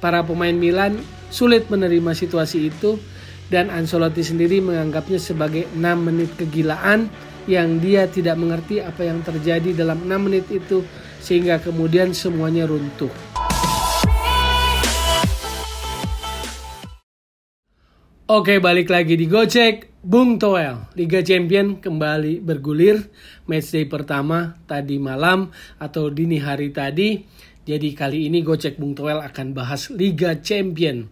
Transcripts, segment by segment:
para pemain Milan sulit menerima situasi itu dan Ancelotti sendiri menganggapnya sebagai 6 menit kegilaan yang dia tidak mengerti apa yang terjadi dalam 6 menit itu sehingga kemudian semuanya runtuh. Oke, balik lagi di Gocek. Bung Toel, Liga Champion kembali bergulir. Matchday pertama tadi malam atau dini hari tadi. Jadi kali ini Gocek Bung Toel akan bahas Liga Champion.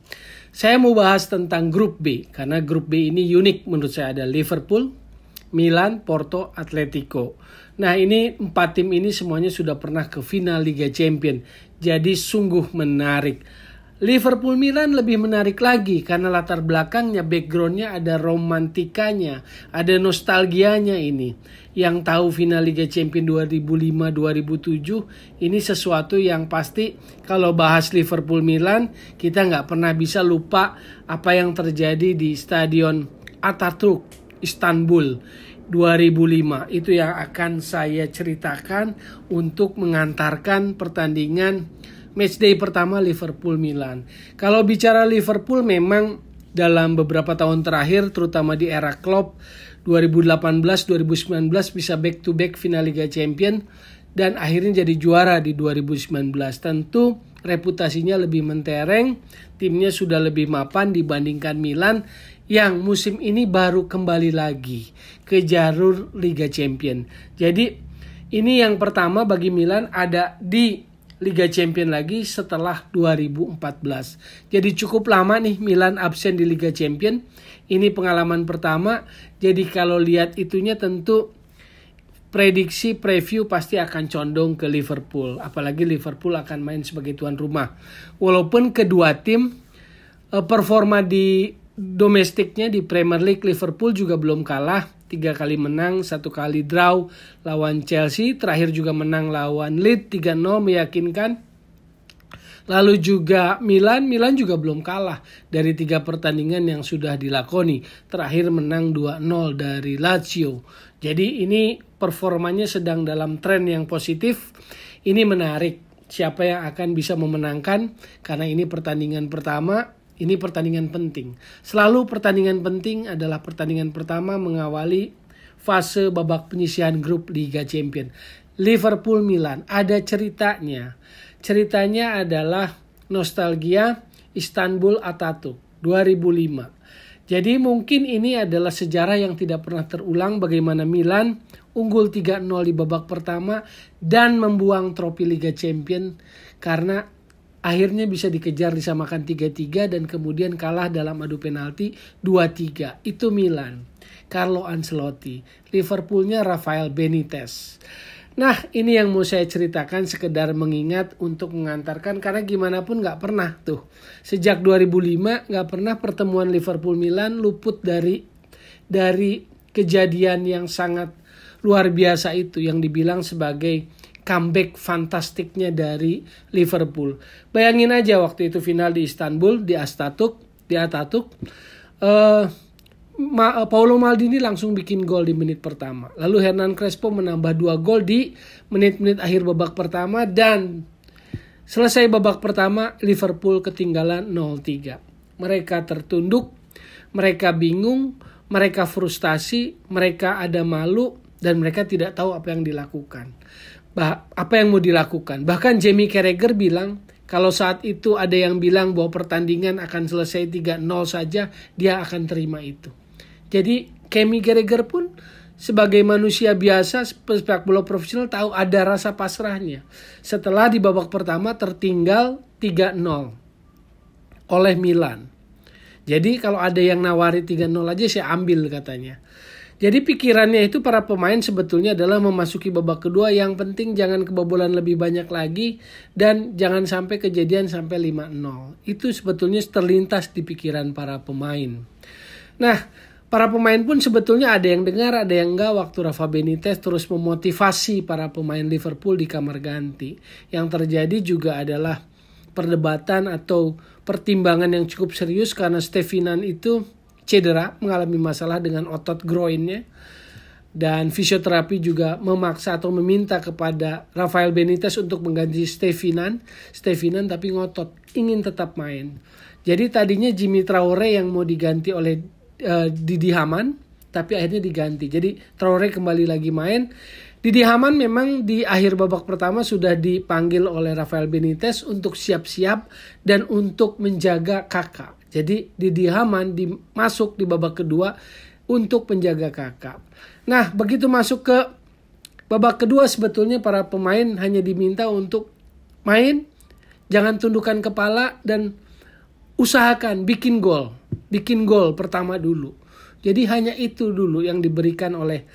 Saya mau bahas tentang grup B karena grup B ini unik menurut saya. Ada Liverpool, Milan, Porto, Atletico. Nah, ini 4 tim ini semuanya sudah pernah ke final Liga Champion. Jadi sungguh menarik. Liverpool Milan lebih menarik lagi karena latar belakangnya, backgroundnya ada romantikanya, ada nostalgianya ini. Yang tahu final Liga Champions 2005-2007 ini sesuatu yang pasti kalau bahas Liverpool Milan kita nggak pernah bisa lupa apa yang terjadi di Stadion Atatürk Istanbul 2005. Itu yang akan saya ceritakan untuk mengantarkan pertandingan matchday pertama Liverpool Milan. Kalau bicara Liverpool memang dalam beberapa tahun terakhir terutama di era Klopp 2018-2019 bisa back to back final Liga Champion dan akhirnya jadi juara di 2019. Tentu reputasinya lebih mentereng, timnya sudah lebih mapan dibandingkan Milan yang musim ini baru kembali lagi ke jalur Liga Champion. Jadi ini yang pertama bagi Milan ada di Liga Champion lagi setelah 2014. Jadi cukup lama nih Milan absen di Liga Champion. Ini pengalaman pertama. Jadi kalau lihat itunya tentu prediksi preview pasti akan condong ke Liverpool. Apalagi Liverpool akan main sebagai tuan rumah. Walaupun kedua tim performa di domestiknya di Premier League Liverpool juga belum kalah. 3 kali menang, 1 kali draw lawan Chelsea. Terakhir juga menang lawan Leeds 3-0 meyakinkan. Lalu juga Milan juga belum kalah dari 3 pertandingan yang sudah dilakoni. Terakhir menang 2-0 dari Lazio. Jadi ini performanya sedang dalam tren yang positif. Ini menarik siapa yang akan bisa memenangkan karena ini pertandingan pertama. Ini pertandingan penting. Selalu pertandingan penting adalah pertandingan pertama mengawali fase babak penyisihan grup Liga Champion. Liverpool Milan ada ceritanya. Ceritanya adalah nostalgia Istanbul Atatürk 2005. Jadi mungkin ini adalah sejarah yang tidak pernah terulang bagaimana Milan unggul 3-0 di babak pertama dan membuang trofi Liga Champion karena akhirnya bisa dikejar disamakan 3-3 dan kemudian kalah dalam adu penalti 2-3. Itu Milan. Carlo Ancelotti. Liverpoolnya Rafael Benitez. Nah ini yang mau saya ceritakan sekedar mengingat untuk mengantarkan karena gimana pun gak pernah tuh. Sejak 2005 gak pernah pertemuan Liverpool Milan luput dari kejadian yang sangat luar biasa itu yang dibilang sebagai comeback fantastiknya dari Liverpool. Bayangin aja waktu itu final di Istanbul di Atatürk. Paolo Maldini langsung bikin gol di menit pertama. Lalu Hernan Crespo menambah 2 gol di menit-menit akhir babak pertama dan selesai babak pertama Liverpool ketinggalan 0-3. Mereka tertunduk, mereka bingung, mereka frustasi, mereka ada malu dan mereka tidak tahu apa yang dilakukan. Apa yang mau dilakukan. Bahkan Jamie Carragher bilang kalau saat itu ada yang bilang bahwa pertandingan akan selesai 3-0 saja, dia akan terima itu. Jadi Jamie Carragher pun sebagai manusia biasa sepak bola profesional tahu ada rasa pasrahnya. Setelah di babak pertama tertinggal 3-0 oleh Milan. Jadi kalau ada yang nawari 3-0 aja saya ambil katanya. Jadi pikirannya itu para pemain sebetulnya adalah memasuki babak kedua yang penting jangan kebobolan lebih banyak lagi dan jangan sampai kejadian sampai 5-0. Itu sebetulnya terlintas di pikiran para pemain. Nah, para pemain pun sebetulnya ada yang dengar, ada yang enggak waktu Rafa Benitez terus memotivasi para pemain Liverpool di kamar ganti. Yang terjadi juga adalah perdebatan atau pertimbangan yang cukup serius karena Stefinan itu cedera, mengalami masalah dengan otot groinnya. Dan fisioterapi juga memaksa atau meminta kepada Rafael Benitez untuk mengganti Stefinan tapi ngotot, ingin tetap main. Jadi tadinya Djimi Traoré yang mau diganti oleh Didi Hamann, tapi akhirnya diganti. Jadi Traoré kembali lagi main. Didi Hamann memang di akhir babak pertama sudah dipanggil oleh Rafael Benitez untuk siap-siap dan untuk menjaga Kakak. Jadi Didi Hamann masuk di babak kedua untuk menjaga Kakak. Nah, begitu masuk ke babak kedua sebetulnya para pemain hanya diminta untuk main, jangan tundukkan kepala dan usahakan bikin gol pertama dulu. Jadi hanya itu dulu yang diberikan oleh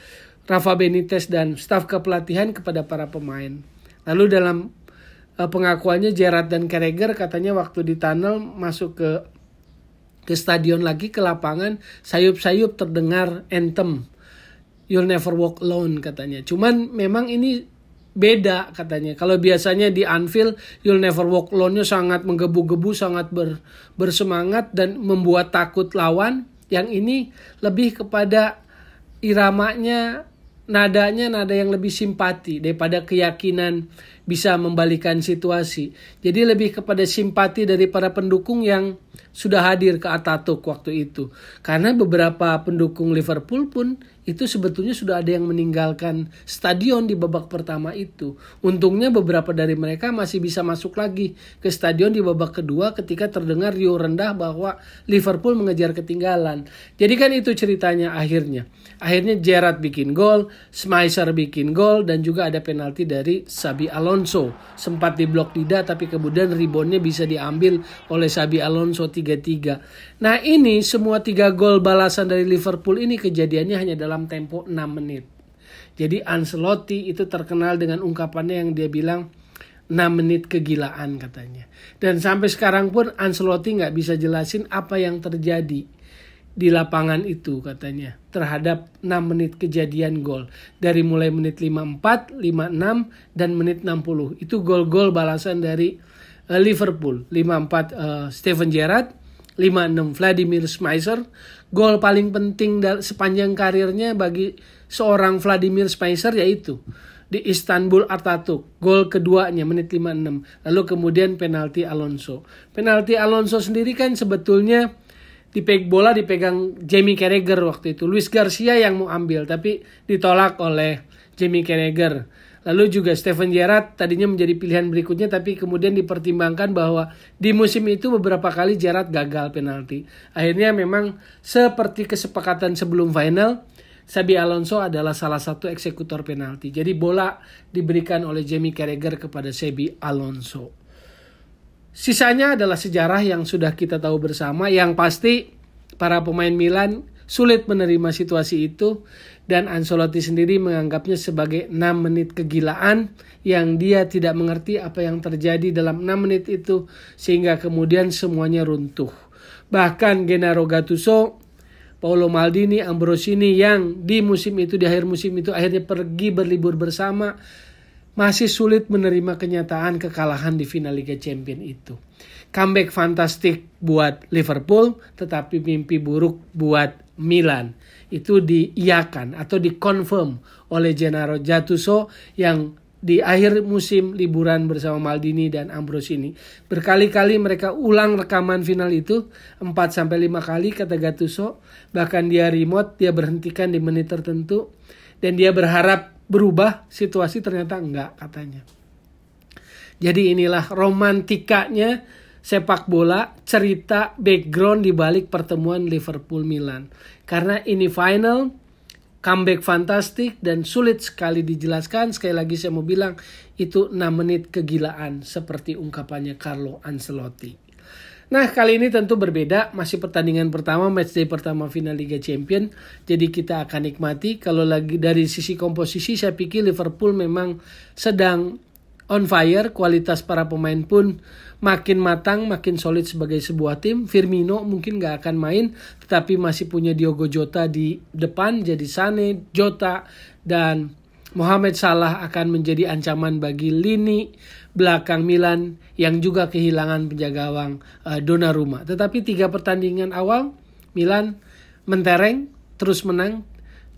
Rafa Benitez dan staf kepelatihan kepada para pemain. Lalu dalam pengakuannya Gerrard dan Carragher katanya waktu di tunnel masuk ke stadion lagi, ke lapangan, sayup-sayup terdengar anthem You'll Never Walk Alone katanya. Cuman memang ini beda katanya. Kalau biasanya di Anfield You'll Never Walk Alone-nya sangat menggebu-gebu, sangat bersemangat dan membuat takut lawan. Yang ini lebih kepada iramanya, nadanya nada yang lebih simpati daripada keyakinan bisa membalikan situasi. Jadi lebih kepada simpati dari para pendukung yang sudah hadir ke Atatürk waktu itu. Karena beberapa pendukung Liverpool pun itu sebetulnya sudah ada yang meninggalkan stadion di babak pertama itu. Untungnya beberapa dari mereka masih bisa masuk lagi ke stadion di babak kedua ketika terdengar riuh rendah bahwa Liverpool mengejar ketinggalan. Jadi kan itu ceritanya akhirnya. Akhirnya Gerrard bikin gol, Schmeichel bikin gol, dan juga ada penalti dari Xabi Alonso. Sempat diblok Dida tapi kemudian reboundnya bisa diambil oleh Xabi Alonso 3-3. Nah ini semua 3 gol balasan dari Liverpool ini kejadiannya hanya dalam tempo 6 menit. Jadi Ancelotti itu terkenal dengan ungkapannya yang dia bilang 6 menit kegilaan katanya. Dan sampai sekarang pun Ancelotti gak bisa jelasin apa yang terjadi di lapangan itu katanya terhadap 6 menit kejadian gol. Dari mulai menit 54, 56, dan menit 60. Itu gol-gol balasan dari Liverpool. 54 Steven Gerrard, 56 Vladimir Schmeichel. Gol paling penting sepanjang karirnya bagi seorang Vladimir Schmeichel yaitu di Istanbul Atatürk. Gol keduanya menit 56. Lalu kemudian penalti Alonso. Penalti Alonso sendiri kan sebetulnya bola dipegang Jamie Carragher waktu itu. Luis Garcia yang mau ambil tapi ditolak oleh Jamie Carragher. Lalu juga Steven Gerrard tadinya menjadi pilihan berikutnya tapi kemudian dipertimbangkan bahwa di musim itu beberapa kali Gerrard gagal penalti. Akhirnya memang seperti kesepakatan sebelum final, Xabi Alonso adalah salah satu eksekutor penalti. Jadi bola diberikan oleh Jamie Carragher kepada Xabi Alonso. Sisanya adalah sejarah yang sudah kita tahu bersama. Yang pasti para pemain Milan sulit menerima situasi itu dan Ancelotti sendiri menganggapnya sebagai 6 menit kegilaan yang dia tidak mengerti apa yang terjadi dalam 6 menit itu sehingga kemudian semuanya runtuh. Bahkan Gennaro Gattuso, Paolo Maldini, Ambrosini yang di musim itu, di akhir musim itu akhirnya pergi berlibur bersama, masih sulit menerima kenyataan kekalahan di final Liga Champions itu. Comeback fantastik buat Liverpool, tetapi mimpi buruk buat Milan. Itu diiyakan atau dikonfirm oleh Gennaro Gattuso yang di akhir musim liburan bersama Maldini dan Ambrosini. Berkali-kali mereka ulang rekaman final itu, 4-5 kali kata Gattuso. Bahkan dia remote, dia berhentikan di menit tertentu. Dan dia berharap berubah, situasi ternyata enggak katanya. Jadi inilah romantikanya sepak bola, cerita background di balik pertemuan Liverpool-Milan. Karena ini final, comeback fantastik dan sulit sekali dijelaskan. Sekali lagi saya mau bilang itu 6 menit kegilaan seperti ungkapannya Carlo Ancelotti. Nah kali ini tentu berbeda, masih pertandingan pertama, matchday pertama final Liga Champions. Jadi kita akan nikmati. Kalau lagi dari sisi komposisi saya pikir Liverpool memang sedang on fire, kualitas para pemain pun makin matang, makin solid sebagai sebuah tim. Firmino mungkin gak akan main, tetapi masih punya Diogo Jota di depan, jadi Sane, Jota, dan Mohamed Salah akan menjadi ancaman bagi lini belakang Milan yang juga kehilangan penjaga gawang Donnarumma. Tetapi 3 pertandingan awal Milan mentereng, terus menang,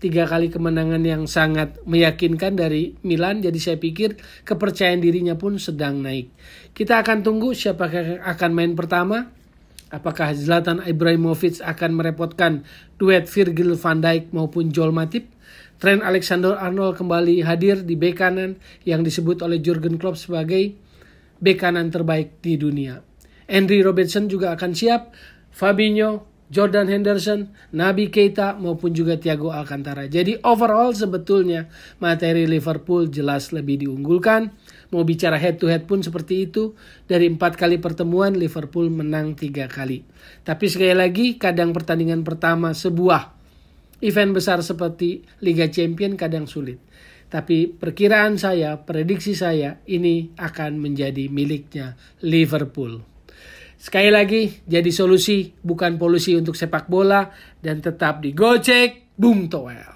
3 kali kemenangan yang sangat meyakinkan dari Milan. Jadi saya pikir kepercayaan dirinya pun sedang naik. Kita akan tunggu siapa akan main pertama. Apakah Zlatan Ibrahimovic akan merepotkan duet Virgil van Dijk maupun Joel Matip? Trent Alexander-Arnold kembali hadir di bek kanan yang disebut oleh Jurgen Klopp sebagai bek kanan terbaik di dunia. Andy Robertson juga akan siap. Fabinho, Jordan Henderson, Naby Keita maupun juga Thiago Alcantara. Jadi overall sebetulnya materi Liverpool jelas lebih diunggulkan. Mau bicara head to head pun seperti itu. Dari 4 kali pertemuan Liverpool menang 3 kali. Tapi sekali lagi kadang pertandingan pertama sebuah event besar seperti Liga Champions kadang sulit. Tapi perkiraan saya, prediksi saya ini akan menjadi miliknya Liverpool. Sekali lagi, jadi solusi bukan polusi untuk sepak bola dan tetap digocek Bung Toel.